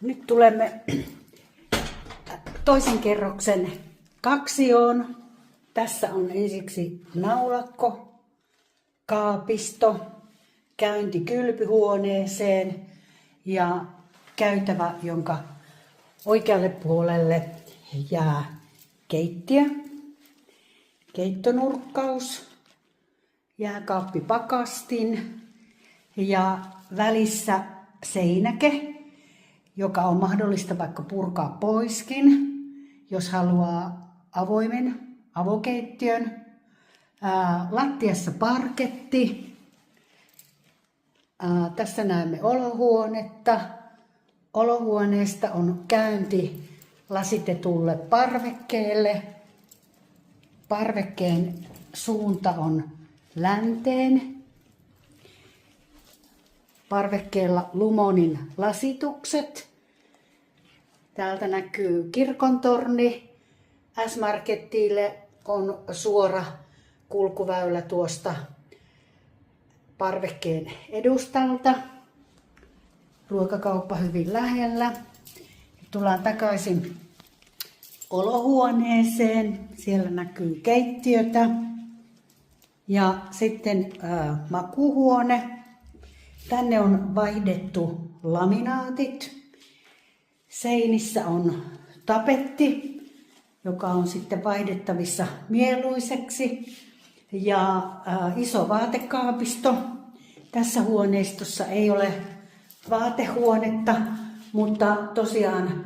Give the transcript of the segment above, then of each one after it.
Nyt tulemme toisen kerroksen kaksioon. Tässä on ensiksi naulakko, kaapisto, käynti kylpyhuoneeseen ja käytävä, jonka oikealle puolelle jää keittiö, keittonurkkaus, jääkaappipakastin ja välissä seinäke, joka on mahdollista vaikka purkaa poiskin, jos haluaa avokeittiön. Lattiassa parketti. Tässä näemme olohuonetta. Olohuoneesta on käynti lasitetulle parvekkeelle. Parvekkeen suunta on länteen. Parvekkeella Lumonin lasitukset. Täältä näkyy kirkontorni. S-Marketille on suora kulkuväylä tuosta parvekkeen edustalta. Ruokakauppa hyvin lähellä. Tullaan takaisin olohuoneeseen. Siellä näkyy keittiötä. Ja sitten makuuhuone. Tänne on vaihdettu laminaatit. Seinissä on tapetti, joka on sitten vaihdettavissa mieluiseksi. Ja iso vaatekaapisto. Tässä huoneistossa ei ole vaatehuonetta, mutta tosiaan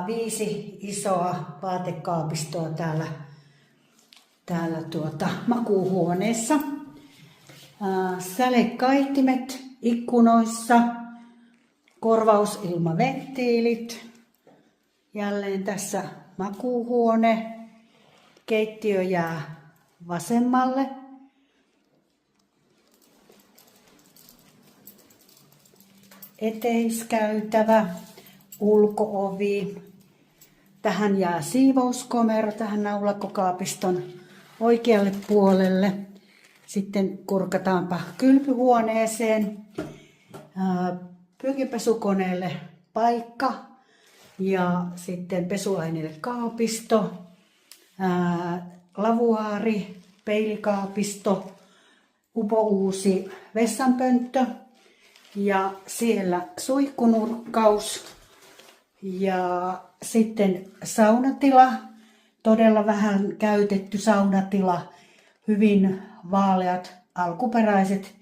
5 isoa vaatekaapistoa täällä makuuhuoneessa. Sälekaihtimet ikkunoissa, korvausilmaventtiilit. Jälleen tässä makuuhuone. Keittiö jää vasemmalle. Eteiskäytävä, ulkoovi. Tähän jää siivouskomero tähän naulakkokaapiston oikealle puolelle. Sitten kurkataanpa kylpyhuoneeseen. Pyykinpesukoneelle paikka ja sitten pesuaineelle kaapisto, lavuaari, peilikaapisto, upouusi vessanpönttö ja siellä suihkunurkkaus ja sitten saunatila, todella vähän käytetty saunatila, hyvin vaaleat alkuperäiset